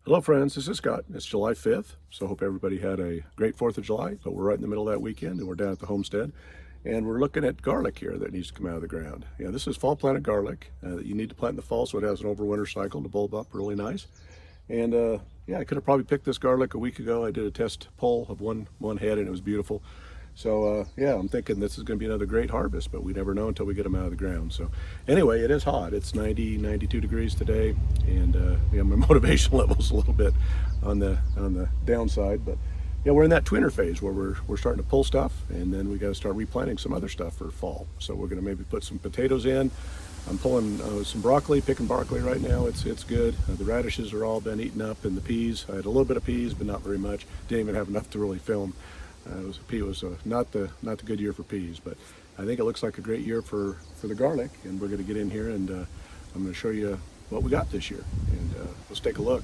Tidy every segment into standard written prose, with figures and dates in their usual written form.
Hello friends, this is Scott. It's July 5th, so hope everybody had a great 4th of July, but we're right in the middle of that weekend and we're down at the Homestead and we're looking at garlic here that needs to come out of the ground. Yeah, this is fall planted garlic that you need to plant in the fall so it has an overwinter cycle to bulb up really nice. And yeah, I could have probably picked this garlic a week ago. I did a test pull of one head and it was beautiful. So yeah, I'm thinking this is going to be another great harvest, but we never know until we get them out of the ground. So anyway, it is hot. It's 90, 92 degrees today, and yeah, my motivation level's a little bit on the downside. But yeah, we're in that twinner phase where we're starting to pull stuff, and then we got to start replanting some other stuff for fall. So we're going to maybe put some potatoes in. I'm pulling some broccoli, picking broccoli right now. It's good. The radishes are all been eaten up, and the peas. I had a little bit of peas, but not very much. Didn't even have enough to really film. It was not the good year for peas, but I think it looks like a great year for the garlic, and we're going to get in here and I'm going to show you what we got this year, and let's take a look.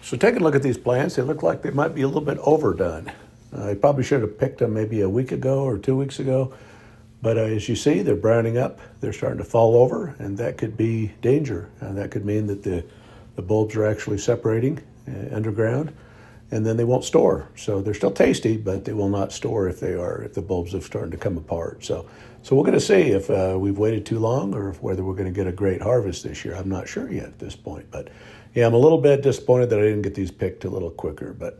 So taking a look at these plants, they look like they might be a little bit overdone. I probably should have picked them maybe a week ago or 2 weeks ago, but as you see, they're browning up, they're starting to fall over, and that could be danger. That could mean that the bulbs are actually separating underground, and then they won't store. So they're still tasty, but they will not store if the bulbs have started to come apart. So we're going to see if we've waited too long or whether we're going to get a great harvest this year. I'm not sure yet at this point, but yeah, I'm a little bit disappointed that I didn't get these picked a little quicker. But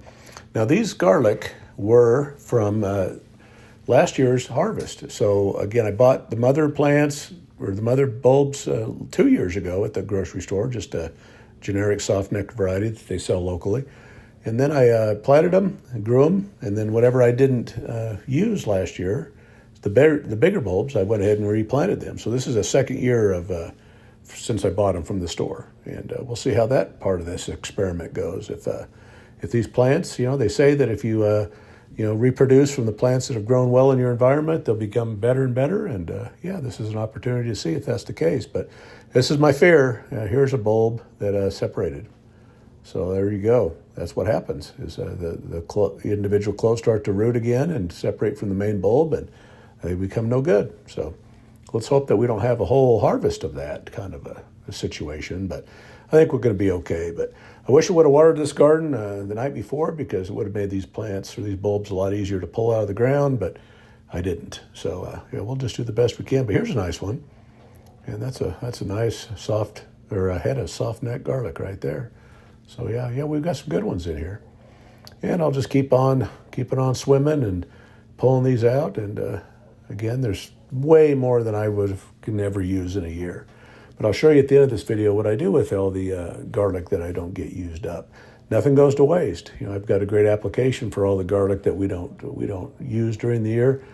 now these garlic were from last year's harvest. So again, I bought the mother plants or the mother bulbs 2 years ago at the grocery store, just a generic soft-necked variety that they sell locally. And then I planted them and grew them, and then whatever I didn't use last year, the bigger bulbs, I went ahead and replanted them. So this is a second year of since I bought them from the store, and we'll see how that part of this experiment goes. If these plants, they say that if you reproduce from the plants that have grown well in your environment, they'll become better and better. And yeah, this is an opportunity to see if that's the case. But this is my fear. Here's a bulb that separated. So there you go. That's what happens, is the individual cloves start to root again and separate from the main bulb, and they become no good. So let's hope that we don't have a whole harvest of that kind of a situation, but I think we're going to be okay. But I wish I would have watered this garden the night before, because it would have made these plants or these bulbs a lot easier to pull out of the ground, but I didn't. So yeah, we'll just do the best we can. But here's a nice one, and that's a nice soft, or a head of soft neck garlic right there. So yeah, we've got some good ones in here, and I'll just keep on swimming and pulling these out. And again, there's way more than I can ever use in a year. But I'll show you at the end of this video what I do with all the garlic that I don't get used up. Nothing goes to waste. I've got a great application for all the garlic that we don't use during the year,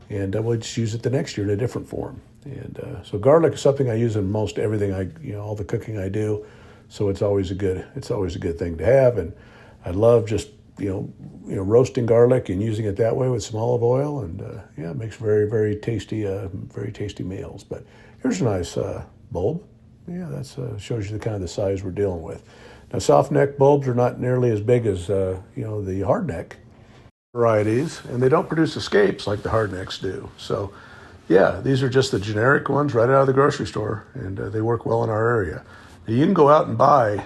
and we'll just use it the next year in a different form. And so garlic is something I use in most everything all the cooking I do. So it's always a good thing to have, and I love just roasting garlic and using it that way with some olive oil, and yeah, it makes very tasty meals. But here's a nice bulb. Yeah, that's shows you the kind of the size we're dealing with. Now, soft neck bulbs are not nearly as big as the hard neck varieties, and they don't produce escapes like the hard necks do. So yeah, these are just the generic ones right out of the grocery store, and they work well in our area. You can go out and buy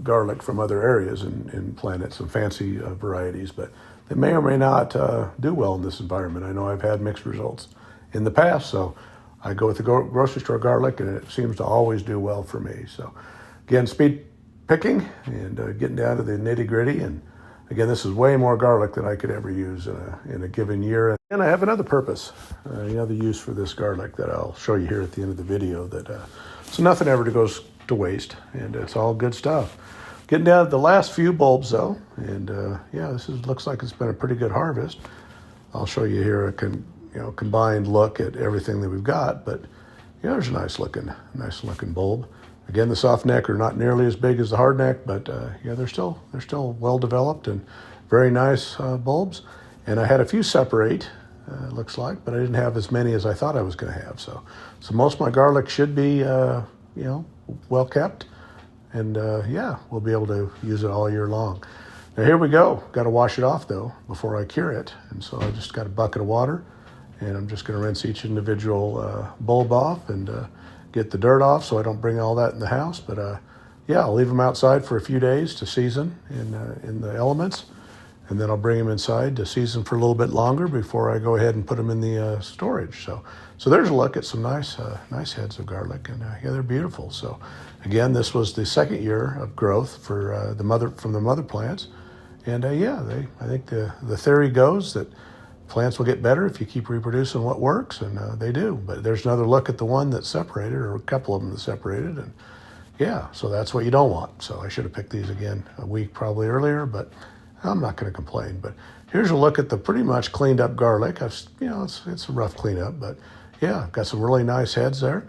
garlic from other areas and plant it, some fancy varieties, but they may or may not do well in this environment. I know I've had mixed results in the past, so I go with the grocery store garlic, and it seems to always do well for me. So again, speed picking and getting down to the nitty gritty. And again, this is way more garlic than I could ever use in a given year. And I have another purpose, another use for this garlic that I'll show you here at the end of the video. So nothing ever goes to waste, and it's all good stuff. Getting down to the last few bulbs though, and yeah, looks like it's been a pretty good harvest. I'll show you here a combined look at everything that we've got, but there's a nice looking bulb. Again, the soft neck are not nearly as big as the hard neck, but yeah, they're still well developed and very nice bulbs. And I had a few separate, looks like, but I didn't have as many as I thought I was going to have. So most of my garlic should be well kept, and yeah, we'll be able to use it all year long. Now here we go. Got to wash it off though before I cure it, and so I just got a bucket of water, and I'm just going to rinse each individual bulb off and get the dirt off so I don't bring all that in the house. But yeah, I'll leave them outside for a few days to season in the elements, and then I'll bring them inside to season for a little bit longer before I go ahead and put them in the storage. So there's a look at some nice heads of garlic, and yeah, they're beautiful. So again, this was the second year of growth for from the mother plants, and yeah, I think the theory goes that plants will get better if you keep reproducing what works, and they do. But there's another look at the one that's separated, or a couple of them that separated, and yeah, so that's what you don't want. So I should have picked these again a week probably earlier, but I'm not going to complain. But here's a look at the pretty much cleaned up garlic. It's a rough cleanup, but yeah, got some really nice heads there,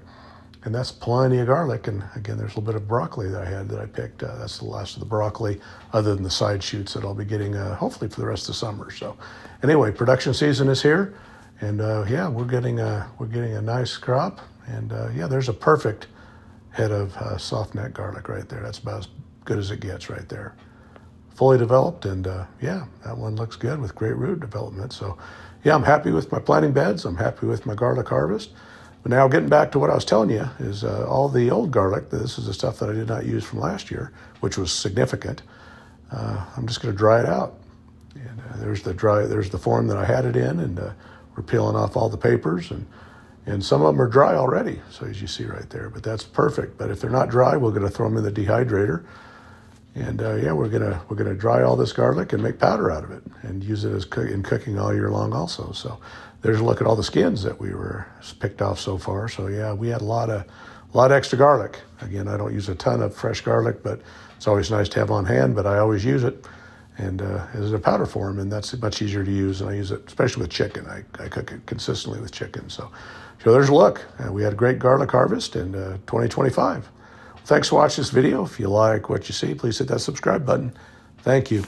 and that's plenty of garlic. And again, there's a little bit of broccoli that I had that I picked. That's the last of the broccoli, other than the side shoots that I'll be getting hopefully for the rest of the summer. So anyway, production season is here, and yeah, we're getting a nice crop, and yeah, there's a perfect head of soft neck garlic right there. That's about as good as it gets right there. Fully developed, and yeah, that one looks good with great root development. So yeah, I'm happy with my planting beds. I'm happy with my garlic harvest. But now getting back to what I was telling you is all the old garlic, this is the stuff that I did not use from last year, which was significant. I'm just going to dry it out. And there's the form that I had it in, and we're peeling off all the papers, and some of them are dry already, so as you see right there, but that's perfect. But if they're not dry, we're going to throw them in the dehydrator, and yeah, we're gonna dry all this garlic and make powder out of it, and use it as in cooking all year long also. So there's a look at all the skins that we were picked off so far. So yeah, we had a lot of extra garlic. Again, I don't use a ton of fresh garlic, but it's always nice to have on hand. But I always use it, and as a powder form, and that's much easier to use. And I use it especially with chicken. I cook it consistently with chicken. So there's a look. We had a great garlic harvest in 2025. Thanks for watching this video. If you like what you see, please hit that subscribe button. Thank you.